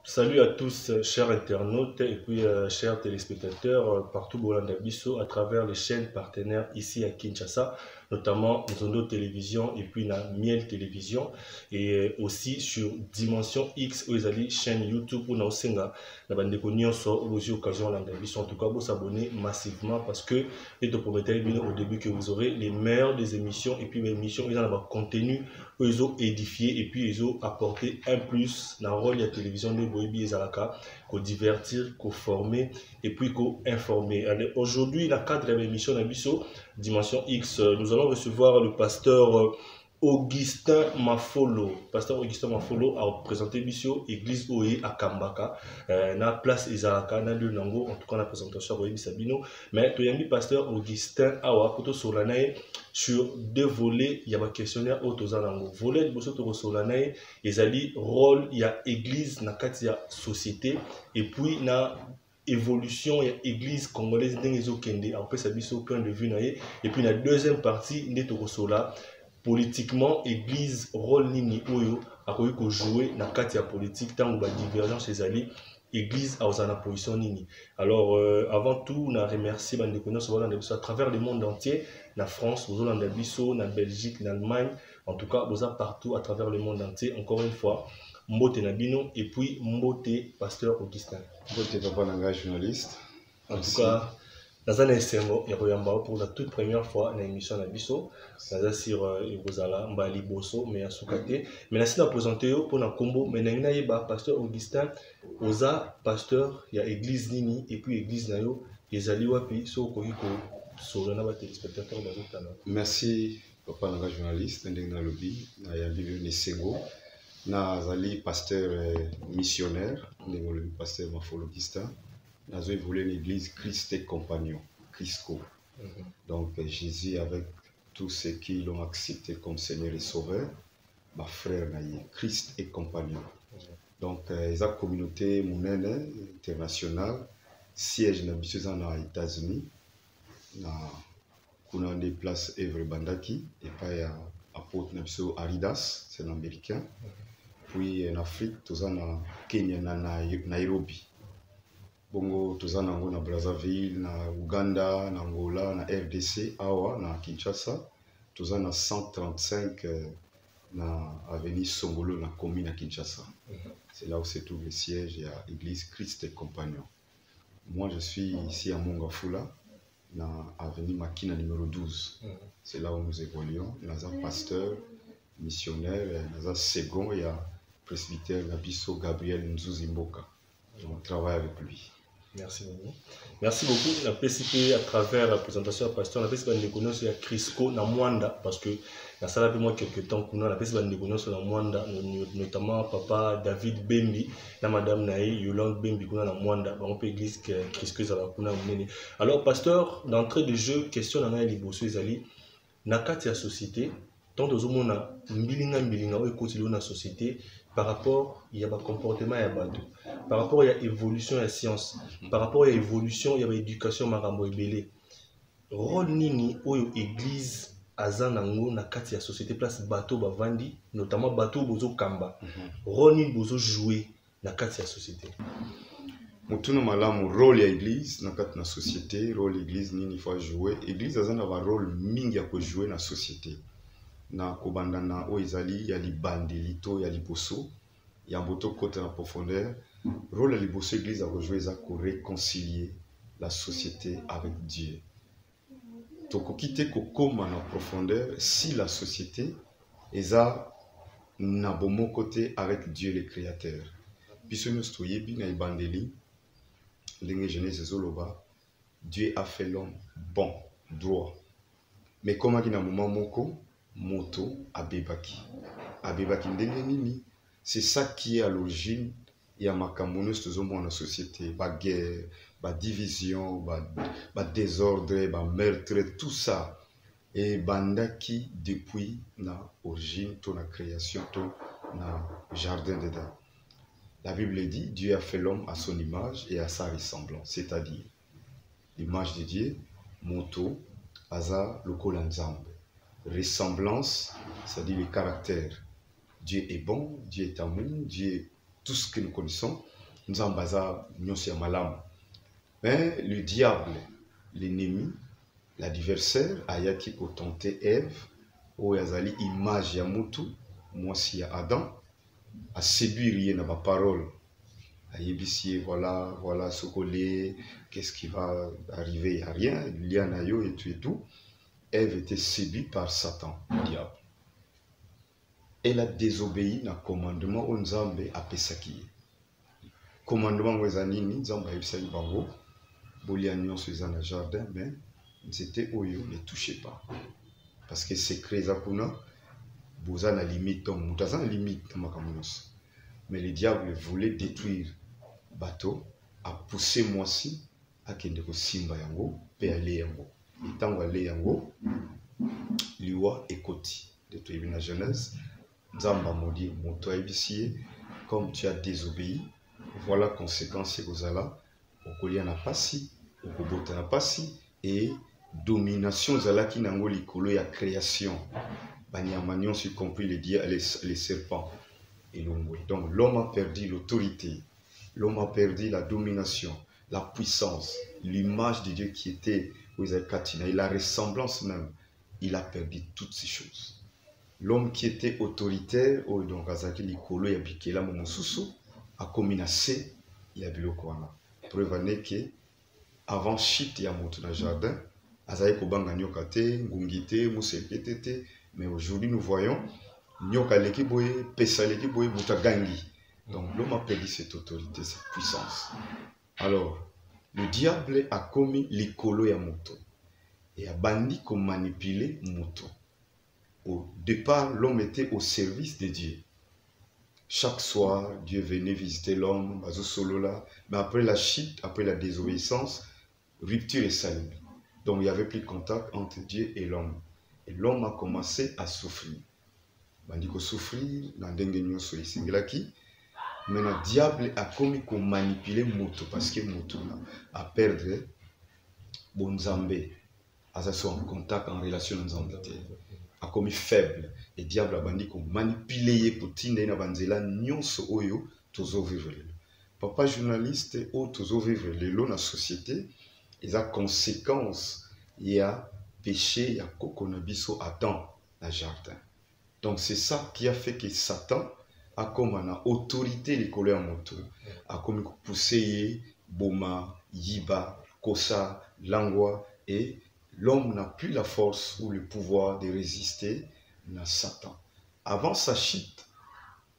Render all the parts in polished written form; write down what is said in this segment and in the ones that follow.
Salut à tous, chers internautes et puis chers téléspectateurs partout au Bolanda Bisso à travers les chaînes partenaires ici à Kinshasa, notamment Nzondo Télévision et puis la Miel Télévision et aussi sur Dimension X où ils allaient chaîne YouTube ou Naosenga, la bande de Nyonso aux occasions Bolanda Bisso. En tout cas, vous s'abonner massivement parce que je te promettais au début que vous aurez les meilleures des émissions et puis les émissions ils ont leur contenu, ils ont édifié et puis ils ont apporté un plus dans le rôle de la télévision de Boebi et Zalaka, qu'on divertir, qu'on former et puis qu'on informer. Aujourd'hui, dans le cadre de l'émission Nabiso, Dimension X, nous allons recevoir le pasteur Augustin Mafolo. Pasteur Augustin Mafolo a présenté Bissio, Église OE à Kambaka, na place Ezalaka, na deux nango, en tout cas la présentation à Sabino. Mais tu as mis pasteur Augustin Awa, pour Solanae, sur deux volets, il y a un questionnaire au Tozanango. Volet de Bosso Solanae, ils ont dit rôle, il y a Église, na katia société, et puis na évolution, il y a Église congolaise, après ça dit au point de vue, et puis la deuxième partie, Netokosola. Politiquement, Église, rôle nini oyo, a jouer na katia politique, tant que divergence chez Ali, Église a osé la position nini. Alors, avant tout, on a remercié à travers le monde entier, la France, aux Hollandais, la Belgique, l'Allemagne, en tout cas, vous êtes partout à travers le monde entier. Encore une fois, Mbote Nabino et puis Mbote Pasteur Augustin. Mbote Papa Nanga, journaliste. En tout cas, dans un SMO, il y a pour la toute première fois dans l'émission Nabiso, dans un sur Ibozala, Mbali Bosso, mais à Soukate. Mais là, si on a présenté pour un combo, mais il y a pasteur Augustin, Oza, pasteur, il y a église Nini, et puis église Nayo, et Zaliwa, puis so Kohiko, sur le téléspectateur. Merci, Papa Nanga, journaliste, dans le lobby, il y a le Sengo, Zali, pasteur missionnaire, le pasteur Mafolo Augustin. Nous avons évolué l'église Christ et compagnon, Chrisco. Donc Jésus avec tous ceux qui l'ont accepté comme Seigneur et Sauveur, ma frère Christ et compagnon. Donc la communauté monnaie internationale siège dans les États-Unis, dans des places Evre Bandaki et pas à Port Aridas, c'est l'américain. Puis en Afrique, tout en Kenya, Nairobi. Bongo tozana na Brazzaville, na Uganda, na Angola, na RDC, Awa, na Kinshasa. Tozana 135 na avenue Songolo, na commune à Kinshasa. C'est là où se trouve le siège de l'église Christ et compagnon. Moi, je suis ici à Mongafula, na avenue Makina numéro 12. C'est là où nous évoluons. Nous avons un pasteur, missionnaire, nous avons second, il y a presbytère Nabiso Gabriel Nzuzimboka. On travaille avec lui. Merci beaucoup. Merci beaucoup. La PCP à travers la présentation du pasteur, la PCP de connaître sur Crisco na Mwanda parce que la salle a moi quelques temps qu'on a la PCP de connaître sur la Mwanda, notamment papa David Bembi, la madame Naï Yolande Bembi qu'on a la Mwanda, on peut église Crisco ça va qu'on a mené. Alors pasteur, d'entrée de jeu, question dans les bosso ezali na kati ya société, tant de zomo na mbilinga ou écoute na société par rapport il y a un comportement il y a bateau. Par rapport à l'évolution de la science, par rapport à l'évolution de l'éducation marambo ebele. Rôle nini oyo église azanango na kati ya société place bateau bavandi, notamment bateau bozo kamba. Rôle nini bozo jouer na kati ya société. Mutuna malamu rôle ya église na kati na société, rôle église nini faut jouer. Église azana ba rôle mingi ya ko jouer na société. Na kobandana o ezali ya libandeli to ya liboso ya mboto côté en profondeur. Rôle de l'église église a rejoué ça pour réconcilier la société avec Dieu. Donc quitter comme en profondeur si la société est à bon côté avec Dieu le Créateur. Puisque nous soyons bien bandeli, Dieu a fait l'homme bon, droit. Mais comme il y a un moment moko moto abebaki ndengenini, c'est ça qui est à l'origine. Il y a makambo dans la société, la guerre, la division, le désordre, le meurtre, tout ça. Et bandaki depuis l'origine, la création, le jardin dedans. La Bible dit, Dieu a fait l'homme à son image et à sa ressemblance. C'est-à-dire, l'image de Dieu, moto, aza, lokolanzambe. Ressemblance, c'est-à-dire le caractère. Dieu est bon, Dieu est amour, Dieu tout ce que nous connaissons, nous en basons sur malam. Mais le diable, l'ennemi, l'adversaire, ayaki pour tenter Ève, ou yazali image ya mutu, moi si ya Adam, a séduire na ba parole. Ayebisi, voilà ce qu'on est, qu'est-ce qui va arriver, il n'y a rien, il y a un aïe et tout. Ève était séduite par Satan, le diable. Elle a désobéi na commandement au Nzambe a Pesaki. Commandement aux anini, Nzambe a Pesaki bango, bolia nyonso eza na jardin, mais c'était oyo, ne touchez pas. Parce que secret zakuna, boza na limite, donc moutaza na limite dans makamunos. Mais le diable voulait détruire bateau, a poussé moi-ci, à kende ko simba yango, pe ale yango. Et tant ale yango, liwa ekoti. De tout la Genèse, Nzamba maudit moto aibisier, comme tu as désobéi, voilà conséquence gozala, okolia na pasi, okobota na pasi, et domination zalaki nango likolo ya création. Banyamanion, y compris les serpents. Et donc l'homme a perdu l'autorité, l'homme a perdu la domination, la puissance, l'image de Dieu qui était et la ressemblance même, il a perdu toutes ces choses. L'homme qui était autoritaire, donc Azaki Likolo Yabikela Momosusu, a commis na se Yabilokwana. Preuve n'est que avant chute ya moto na jardin, Azaï Kobanga Nyokate, Ngungite, Moussekete, mais aujourd'hui nous voyons Nyoka leki boye, Pesa leki boye, Mutagangi. Donc l'homme a perdu cette autorité, cette puissance. Alors, le diable a commis l'ikolo ya moto et a bandi comme manipuler moto. Au départ, l'homme était au service de Dieu. Chaque soir, Dieu venait visiter l'homme, mais après la chute, après la désobéissance, rupture et salut. Donc il n'y avait plus de contact entre Dieu et l'homme. Et l'homme a commencé à souffrir. Bandiko souffrir, dans mais le diable a commis qu'on manipuler moto parce que moto a perdu bon Zambé, a en contact en relation avec Zambé, a commis faible. Et diable a bandi qu'on manipuler pour tiner na banzela nyonso oyo tozo vivre. Papa journaliste ou tozo vivre lelo na société, ils a conséquence, il y a péché, il y a kokonabiso Adam na jardin. Donc c'est ça qui a fait que Satan a comme une autorité les couleurs moto, a comme poussé Boma, Yiba, Kosa, Langwa, et l'homme n'a plus la force ou le pouvoir de résister à Satan. Avant sa chute,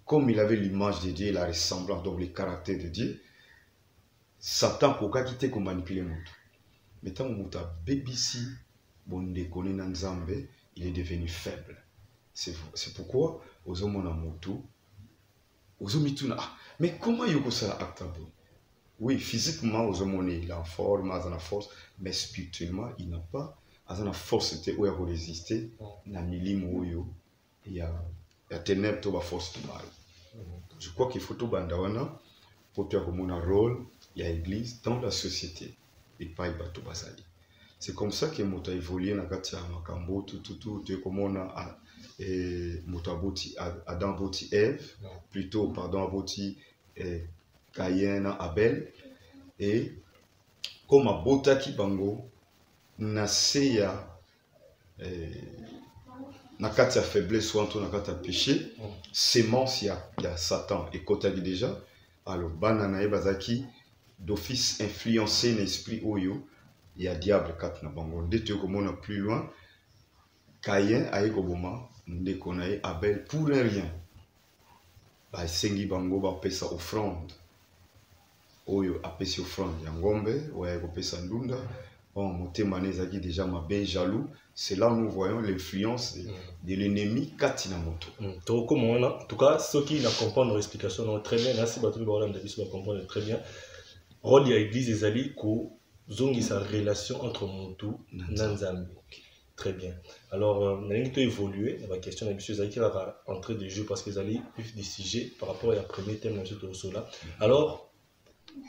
comme il avait l'image de Dieu, la ressemblance, donc le caractère de Dieu, Satan pour quitter comme manipuler moto. Mais tant que moto a bébissi, bon déconné dans Nzambe, il est devenu faible. C'est pourquoi aux hommes en moto, aux hommes mais comment il ça acte bon? Oui, physiquement aux hommes il est en forme, il a la force, mais spirituellement il n'a pas, il a la force de résister. Na milimo yo, il y a ténèbres to ba force de mal. Je crois qu'il faut tout bandawana pour faire comme un rôle, il y a l'église dans la société et pas il bateau basali. C'est comme ça que moto a évolué na kati ya makambo tout comme on a et Motaboti Adam Boti Ève, plutôt pardon Boti Caïn Abel, et comme Botaki Bango Naseya Nakatia faiblesse ou entre Nakatia péché, sémence y a Satan et Kotagi déjà, alors Bananae Bazaki d'office influencé l'esprit Oyo, il y a diable kat na Bango, dès que on a plus loin, Caïn a Ekoboma. Dès qu'on a Abel pour rien, bah sengi bango ba pesa offrande, oyo apesi offrande ya ngombe, oya ko pesa ndunda, bon motema nezaki déjà mabe jaloux, c'est là où nous voyons l'influence de l'ennemi katina moto. Donc comme on a, en tout cas ceux qui ne comprennent nos explications très bien, merci Batou Baolam d'habitude va comprendre très bien. Rôle ya église ezali ko zongi sa relation entre moto nanzambe. Très bien. Alors, on a évolué. La question est M. qui va entrer de jeu parce qu'ils allaient vivre des sujets par rapport au premier thème de ce là. Alors,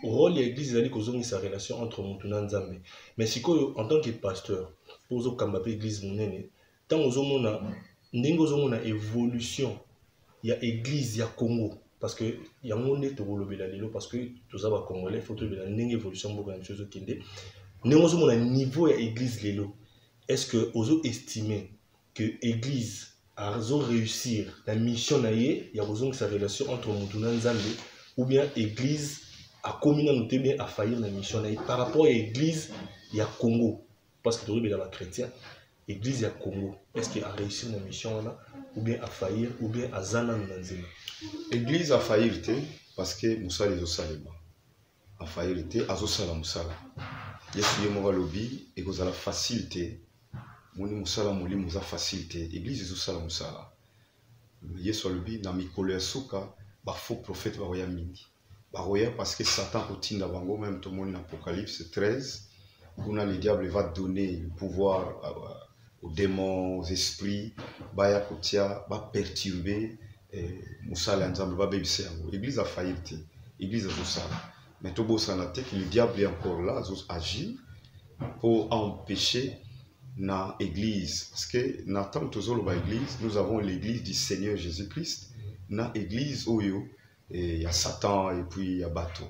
au rôle de l'église, ils allaient causer sa relation entre Moutounan et Nzambe. Mais si en tant que pasteur, pour vous cambaper l'église monene, tant que vous avez une évolution, il y a l'église, il y a Congo. parce que il y a un monde parce que tout ça va congolais faut trouver une évolution beaucoup de choses qui ndé néo zo mon niveau à église lelo est-ce que ozo estimer que église a réussir la mission naie il y a besoin que sa relation entre mutuna nzambe ou bien église a communauté bien à faillir la mission naie par rapport à église il y a Congo parce que tu es dans chrétien église ya Congo est-ce qu'il a réussi la mission là ou bien à faillir ou bien à zana nzima église a faillir parce que musala les osalema a faillir azosala musala yesu ye moko alobi ekozala facilité moni musala molimo eza facilité église ezosala musala yesu alobi na mikolo ya suka bafaux prophète bakoya mingi bakoya parce que satan kotinda bango même tomoni na apocalypse 13 kuna le diable va donner le pouvoir aux démons aux esprits baya kotia ba perturber musala ya nzambe babebisa yango église a faillir te église azosala mais tobosana te que le diable est encore là agir pour empêcher na église parce que na tant tozoloba église nous avons l'église du Seigneur Jésus-Christ na église oyo il y a Satan et puis il y a bateau.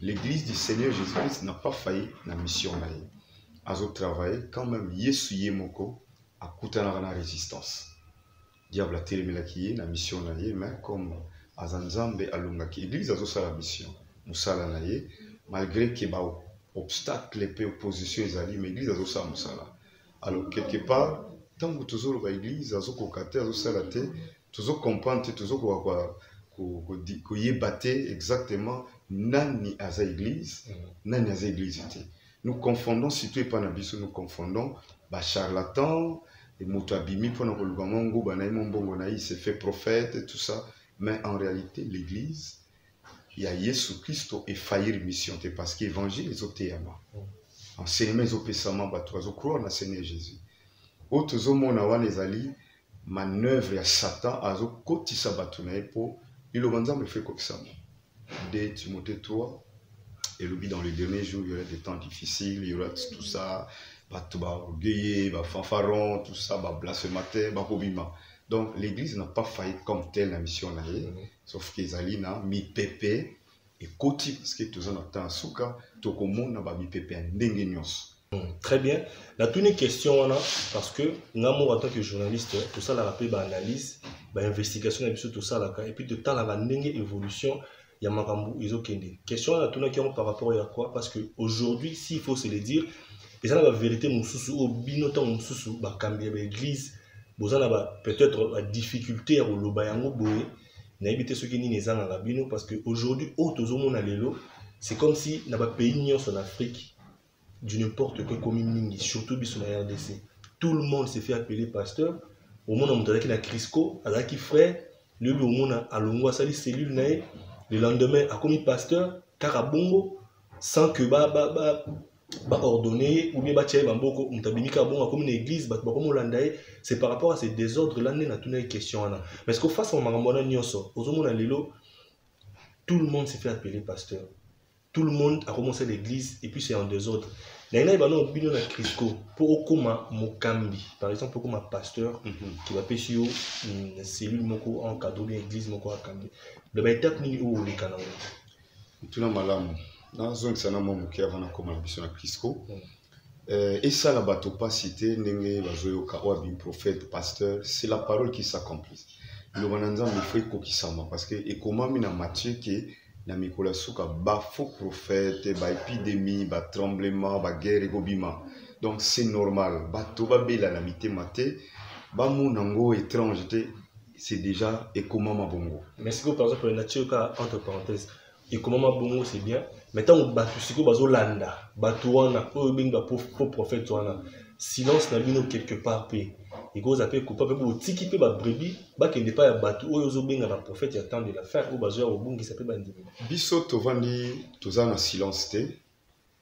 L'église du Seigneur Jésus-Christ n'a pas failli la mission naïe azo travailler quand même yesu yemoko akutana na résistance diable a telemelaki na mission naïe mais comme azanzambe alongaki église azosala mission musala naïe malgré que ba obstacle et opposition ezali mais église azosala musala. Alors, quelque part, tant que toujours l'église, toujours comprendre, toujours exactement nani aza église, nani aza église. Nous confondons, si tu es pas nabiso, nous confondons, bah charlatan, et motabimi pour nous mongo, bah il s'est fait prophète et tout ça, mais en réalité l'église, il y a Jésus Christ et faillir mission, parce que l'évangile est au théâtre. Enseignement ezopesama bato azokrwa na Seigneur Jésus. Oto zomona wana ezali manœuvre ya Satan azokotisa bato na epo iloba nzambe fait kokisama. De Timothée 3 et le dans les derniers jours il y aura des temps difficiles, il y aura tout ça, bato ba orgueillé, ba fanfaron, tout ça, ba blasphémateur, ba kobima. Donc l'église n'a pas failli comme telle la mission na ye, sauf que ezali na mi pépé et côté parce que tous en attend souka toko mona ba mi pépé ndenge nyos. Très bien. La toute question là parce que ngamo en tant que journaliste tout ça la rappelé ba analyse ba investigation et tout ça là et puis de temps la ndenge évolution ya makambu izokende. Question là tout qui ont par rapport à quoi parce que aujourd'hui s'il faut se le dire et ça la vérité mususu au binotan mususu ba kambia ba église bozana ba peut-être la difficulté à loba yango boye na éviter ce qui ni les ans rabino parce que aujourd'hui autozomona lelo c'est comme si na ba pays nyos en Afrique du n'importe quel commune surtout biso na RDC tout le monde s'est fait appeler pasteur au monde on qui na Crisco azaki frère le au monde alongwa sali cellule nae le lendemain a commis pasteur karabongo sans que ba ordonné ou bien batier bamboko mutabimika bonga comme une église ba comme landae c'est par rapport à ces désordres là na tuna question là mais ce que face au mangambona nyoso ozomona lelo tout le monde s'est fait appeler pasteur tout le monde a commencé l'église et puis c'est en désordre na bano bino na Crisco pour okoma mokambi par exemple pour comme pasteur qui va pêcher au cellule moko en cadeau bien église moko akambi le ba étape ni ou les canaux tuna malamu na zone sana mo muki avant comme la mission à Crisco et ça la bateau pas cité ndenge bazoyo ka wa bin prophète pasteur c'est la parole qui s'accomplit le bananza me fait kokisama parce que et comment mina Matthieu qui na mikola suka ba faux prophète ba épidémie ba tremblement ba guerre et gobima donc c'est normal bateau ba bela na mité maté ba munango étrange c'est déjà et comment ma bongo mais si par exemple le nature entre parenthèses et comment ma bongo c'est bien mais tant batu siko bazo landa batu wana o benga faux prophète wana silence na bino quelque part pe et cause appelle coupable pour tiki pe ba brebis ba kende pa ya batu oyo zo benga na prophète ya temps de la fin ou bazo au bungi s'appelle bandi biso tovandi tozana silence te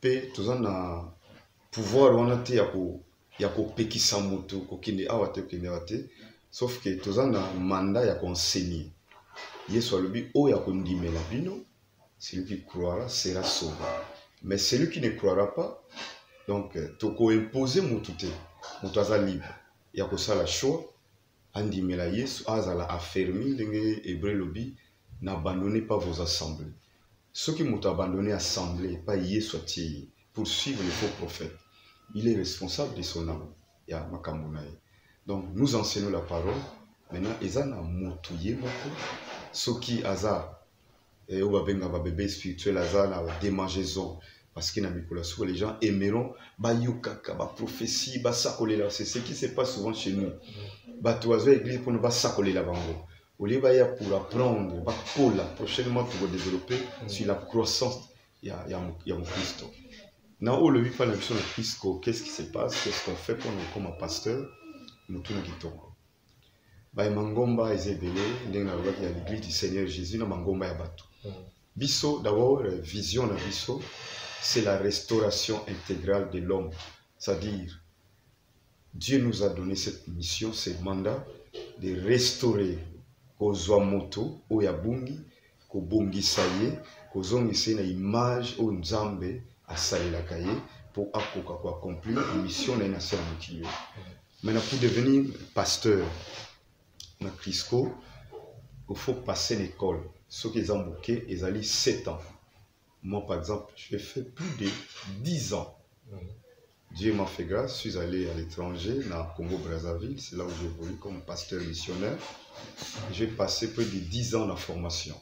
pe tozana pouvoir wana te ya ko pekisa moto ko kende awate kende awate sauf que tozana mandat ya enseigner yesu alobi oyo ya kondimela bino celui qui croira sera sauvé mais celui qui ne croira pas donc toko imposer motuté moto aza libre ya ko sala choix andimela yesu azala affermi ndenge hébreu lobi n'abandonnez pas vos assemblées. Ceux qui m'ont abandonné l'assemblée, pas y soit pour suivre les faux prophètes. Il est responsable de son âme. Donc nous enseignons la parole. Maintenant, ils ont moutouillé ceux qui hasard et au bébé spirituel hasard la démangeaison parce qu'il y a les gens aimeront ba yukaka ba prophétie ba sakoler là, c'est ce qui se passe souvent chez nous. Ba toiser église pour ne pas sakoler la bango. Au lieu ba pour apprendre ba pour la prochainement pour développer sur la croissance il y a mon Christ. Now au le pas la mission de Christ, qu'est-ce qui se passe, qu'est-ce qu'on fait pour nous comme un pasteur, nous tout nous quittons. Ba mangomba ezebele ndenga lobaki ya l'église du Seigneur Jésus na mangomba ya bato. Biso d'abord vision na biso c'est la restauration intégrale de l'homme. C'est-à-dire Dieu nous a donné cette mission, ce mandat de restaurer kozwa moto oya bungi ko bungi saye kozongisa na image o nzambe asalelaka ye pour accomplir une mission na nation mokili. Maintenant pour devenir pasteur na Crisco, il faut passer l'école. Ceux qui ont bouqué, ils ont 7 ans. Moi, par exemple, j'ai fait plus de 10 ans. Dieu m'a fait grâce, je suis allé à l'étranger, dans Congo-Brazzaville, c'est là où j'ai évolué comme pasteur missionnaire. J'ai passé plus de 10 ans en formation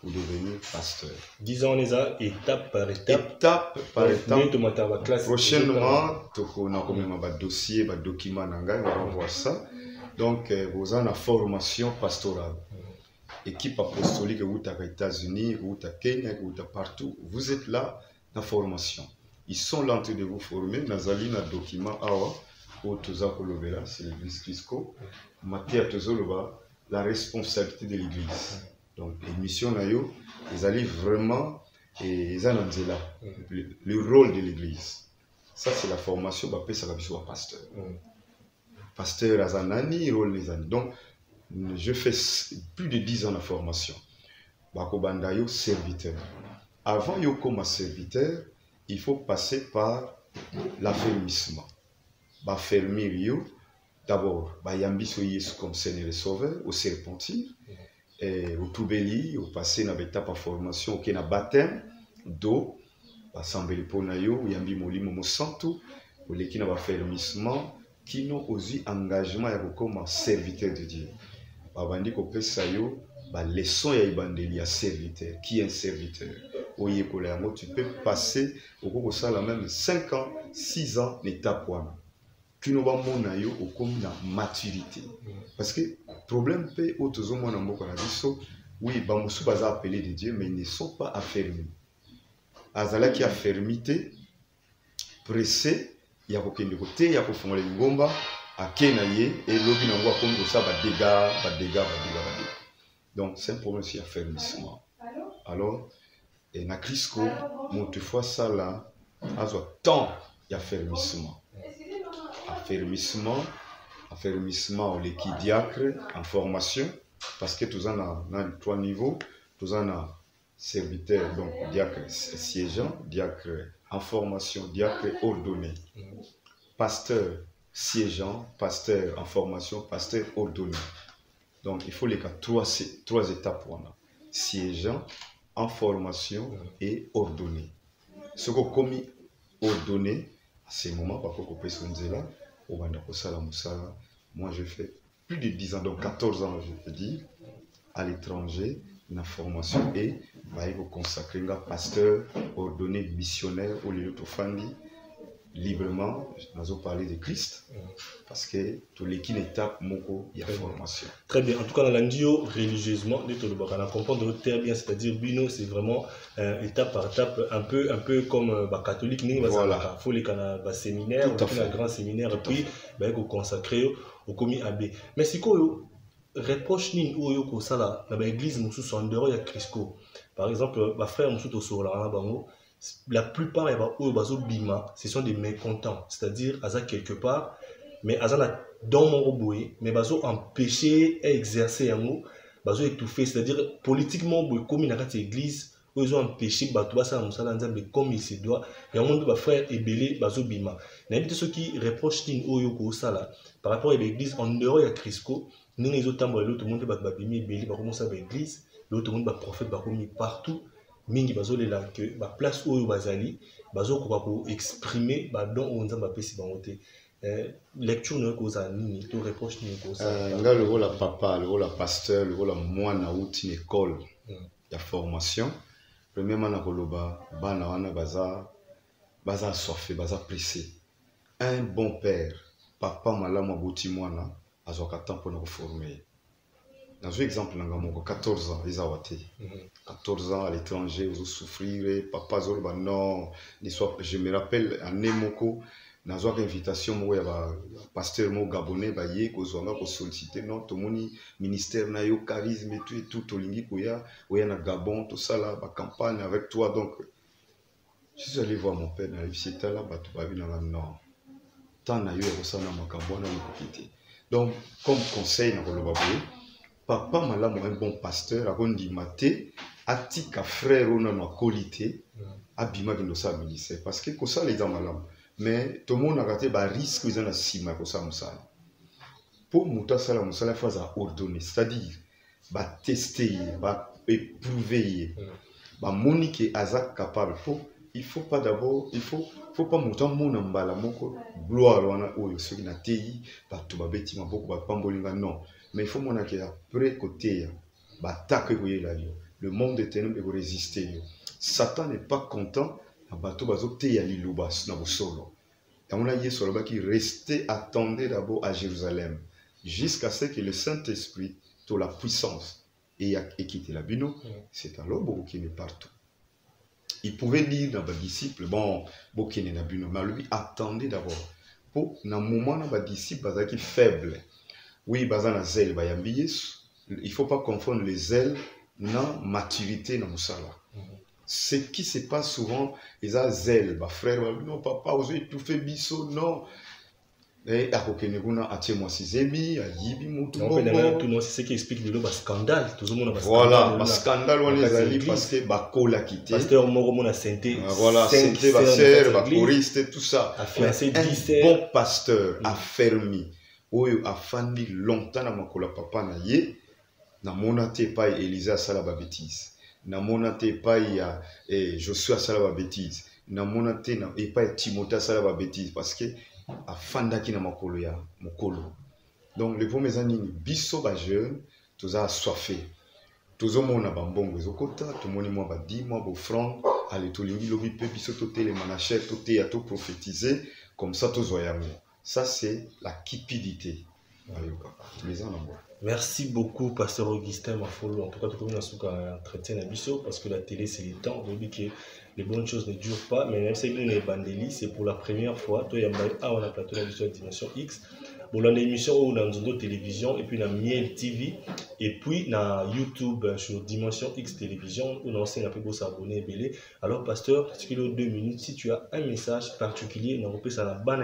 pour devenir pasteur. 10 ans, on les a étape par étape. Étape par étape. Classe prochainement, on a quand même un dossier, un document, on va voir ça. Donc, vous avez la formation pastorale. Équipe apostolique, vous êtes aux États-Unis, vous êtes à Kenya, vous êtes partout. Vous êtes là dans la formation. Ils sont là en train de vous former. Nous avons un document où tout ça, c'est l'église Crisco. La responsabilité de l'église. Donc, les missions, ils allaient vraiment, ils ont là le rôle de l'église. Ça, c'est la formation, ça va être pasteur. Pasteur Azanani, rôle les années. Donc, je fais plus de 10 ans de formation. Bakobanda yo serviteur. Avant yo comme serviteur, il faut passer par l'affermissement. Fermir yo, d'abord, yambiso Yesu comme Seigneur et Sauveur, au serpentir, au toubeli, au passer dans l'étape de formation, au na baptême d'eau, assemblée pour nayo, yambi molimo mo santo, au leki na affermissement, qui n'ont aussi engagement comme serviteur de Dieu. Babandi ko pesa yo ba leçon ya ibandeli ya serviteur. Qui est un serviteur? Oye kolango, tu peux passer au cours ça la même 5 ans, 6 ans l'étape wana. Tu no ba mona yo au comme na maturité. Parce que problème pe otozo mona mboko na biso, oui, ba musu baza appelés de Dieu mais ils ne sont pas affermis. Azala qui affermité pressé ya kokende kote ya kofongola ngomba akena ye et lobi na ngwa comme ça ba dégâts. Donc c'est un problème si affermissement. Alors et na Crisco toutefois ça là azo temps ya affermissement. Affermissement les qui diacre en formation parce que tous en a 3 niveaux, tous en a serviteur donc diacre siégeant, diacre en formation, diacre ordonné. Pasteur siégeant, pasteur en formation, pasteur ordonné. Donc il faut les 3 étapes pour nous. Siégeant, en formation et ordonné. Ce qu'on commis ordonné, à ce moment, par contre, moi je fais plus de 10 ans, donc 14 ans je peux dire, à l'étranger, une formation et vous consacrer un pasteur ordonné missionnaire au lieu de Fandi librement. Nous avons parlé de Christ parce que tous les étapes moko il y a formation. Très bien. En tout cas dans l'andio religieusement, on comprend très bien, c'est-à-dire Bino c'est vraiment étape par étape, un peu comme catholique. Voilà. Il faut les séminaires, un grand séminaire et puis vous consacrer au commis abbé. Mais si quoi reproche ni ou yoko sala na ba église musu sondero ya Crisco. Par exemple, ba frère musu to sola bango, la plupart ya ba o bazo bima, ce sont des mécontents, c'est-à-dire aza quelque part mais aza na don mon boye, mais bazo empêcher à exercer yango, bazo étouffer, c'est-à-dire politiquement boye comme na kati église, ils ont empêché bato basa musala nzambe comme il se doit. Ya monde ba frère ebelé bazo bima. Na bité ceux qui reprochent ni o yoko sala par rapport à l'église en dehors ya Crisco. Nous les autres tout le monde va bimé belé va commencer à l'église l'autre monde, prophète, mis partout. Mingi bazolela que ba place où bazali bazokoka ko exprimer ba don on nzamba pesi bangote lecture ne koza nini to reproche ni koza nga le rôle papa le rôle pasteur le rôle mwana outi école ya formation premièrement na koloba bana wana baza soifé baza pressé un bon père papa malamu aboti mwana azwaka temps pour nous former. Dans un exemple, 14 ans, ils ont 14 ans à l'étranger, ils ont souffert, papa Zolba, non, je me rappelle, en Nemoko, dans une invitation, il y a un pasteur gabonais, il y a sollicité, non, tout le monde, ministère, il y a charisme et tout, il y a un Gabon, tout ça, la campagne avec toi, donc, je suis allé voir mon père dans la visite là, il y a non, tant il y a eu ça dans ma campagne, donc, comme conseil, papa malamu un bon pasteur akondi maté atika frère ona na qualité abima kindo sa ministère parce que ko ça les malamu mais tout le monde a raté ba risque ils en a sima ko ça musala pour muta sala musala phase à ordonner c'est-à-dire ba tester ba éprouver ba monique azak capable il faut pas d'abord il faut pas muta mona mbala moko gloire wana oyo soki na tei ba to ba beti maboko ba pambolinga non. Mais il faut que après côté le monde est ténèbres et résister. Satan n'est pas content à bateau bazoté ya lilubas na bosolo. Et on a yé soloba qui restait attendait d'abord à Jérusalem jusqu'à ce que le Saint-Esprit toute la puissance et quitté la bino, c'est alors qui est partout. Il pouvait dire dans les disciples bon bokene na bino mais lui attendait d'abord pour na moment na ba disciples qui faible. Oui, bazana zèle bayambi Yesu. Il faut pas confondre les zèles na maturité na musala. Ce qui se passe souvent, ils ont zèle, ba frère, non papa, vous avez tout fait biso, non. Et à Kokeneguna, à Tchémo Sizemi, à Yibi Moutou. C'est ce qui explique le scandale. Voilà, le scandale, on les a dit parce que Bako l'a quitté. Pasteur Moromon a sainté. Voilà, sainté, ma sœur, ma choriste, tout ça. Un bon pasteur a fermé. Oyo a fandi longtemps na makola papa na ye na monate pa Élisée a sala ba bêtise na monate pa ya Josué a sala ba bêtise na monate na pa Timothée a sala ba bêtise parce que a fandaki na makolo ya mokolo. Donc les premiers années biso ba jeune toza assoiffé tozo mona ba mbongo ezokota to moni moi ba 10 mois offrande ale to lingi lobi pe biso to tele manacher to te ya to prophétiser comme ça tozo yango. Ça, c'est la cupidité. Merci beaucoup, Pasteur Augustin Mafolo. En tout cas, tout le monde a entretien à Bisso parce que la télé, c'est le temps. On dit que les bonnes choses ne durent pas. Mais même si les bandélis, c'est pour la première fois. Toi, il y a un plateau de la Dimension X. Bon, on a une émission où on a une télévision et puis on a Miel TV et puis on a YouTube sur Dimension X Télévision où on enseigne un peu pour s'abonner belé. Alors pasteur, parce qu'il y a 2 minutes, si tu as un message particulier, on peut ça la banne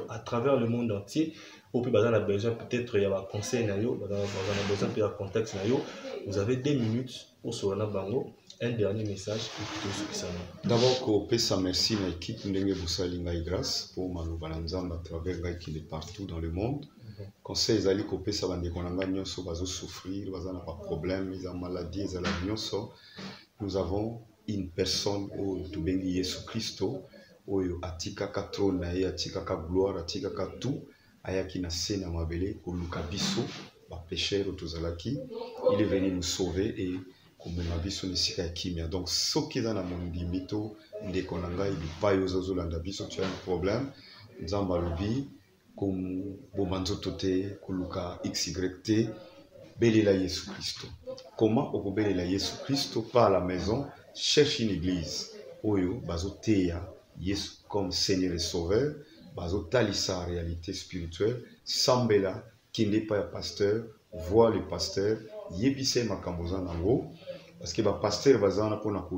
à travers le monde entier. Ou puis on a besoin peut-être il y a un conseil, on a besoin de contexte. Vous avez 2 minutes pour sur la bango. Un dernier message pour tous ceux qui s'en D'abord, je merci à l'équipe de grâce pour Malobalanzam à travers qui est partout dans le monde. Conseil les alliés que ça va déconner, souffrir, ils n'ont pas de problème, ils ont maladie, ils ont nous avons une personne au Tubengi Yesu Christo, au Atika Katrona, Atika Gloire, Atika tout, Ayaki na Sena Mabele, au Lukabiso, pécheur au Tozalaki, il est venu nous sauver et donc ce qui est dans mon limito de konanga il pas aux azolanda biso tu as un problème nzamba lobi comme bomanzo toté koluka xyt belela Yesu Christo. Comment on peut belela Yesu Christo par la maison? Cherche une église oyo bazoteya Yesu comme Seigneur et Sauveur, bazotalisa sa réalité spirituelle, sambela qui n'est pas un pasteur, voir le pasteur yebise makamboza nango. Parce que le pasteur va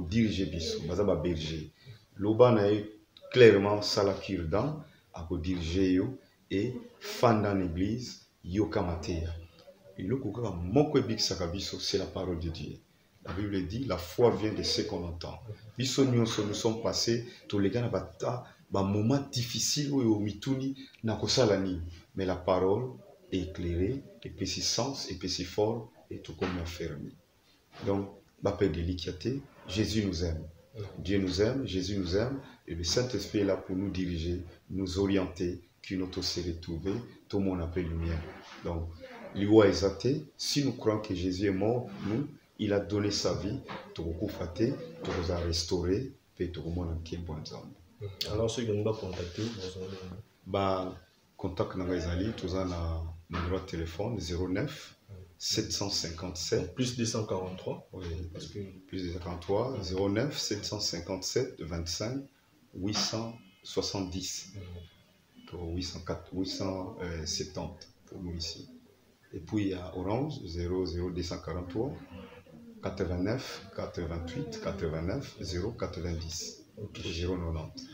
diriger biso, va berger. Loba na clairement salakirdan a diriger et fanda l'église yo kamatea. Et le kuka moko bik sakabiso c'est la parole de Dieu. La Bible dit la foi vient de ce qu'on entend. Biso nous sommes passés tous les gars na bata ba moment difficile au mituni na kosalani, mais la parole est éclairée et puis si sens et puis si fort et tout comme fermé. Donc, m'appelle de l'Ikiaté, Jésus nous aime. Dieu nous aime, Jésus nous aime, et le Saint-Esprit est là pour nous diriger, nous orienter, que notre se retrouver, tout le monde appelle lumière. Donc, l'Iwa est athée, si nous croyons que Jésus est mort, nous, il a donné sa vie, tout le faté, tout nous a restauré, et tout le monde qui est bon ensemble. Alors, ceux qui nous ont contacté, contact Nangazali, tout ça na numéro de téléphone 09 757 plus 243. Oui, parce que plus 243 09 757 25 870 pour 870 pour nous ici. Et puis il y a Orange 00243 89 88 89 090 090.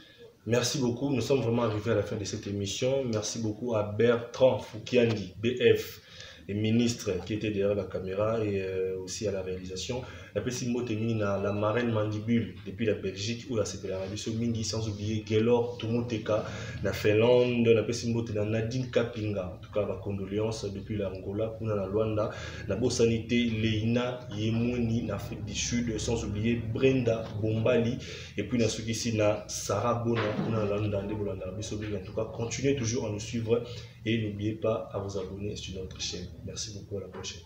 Merci beaucoup. Nous sommes vraiment arrivés à la fin de cette émission. Merci beaucoup à Bertrand Foukiandi, BF, le ministre qui était derrière la caméra et aussi à la réalisation. La petite mot termine à la marraine Mandibule depuis la Belgique ou la l'Arabie Saoudite, sans oublier Gelor Tumoteka, la Finlande, la petite mot termine Nadine Kapinga. En tout cas, ma condoléance depuis l'Angola, pour la Luanda, la Bossanité, Leina Yemouni, l'Afrique du Sud, sans oublier Brenda Bombali, et puis dans ce qui ici, Sarah Bona, pour la l'Arabie Saoudite. En tout cas, continuez toujours à nous suivre et n'oubliez pas à vous abonner sur notre chaîne. Merci beaucoup, à la prochaine.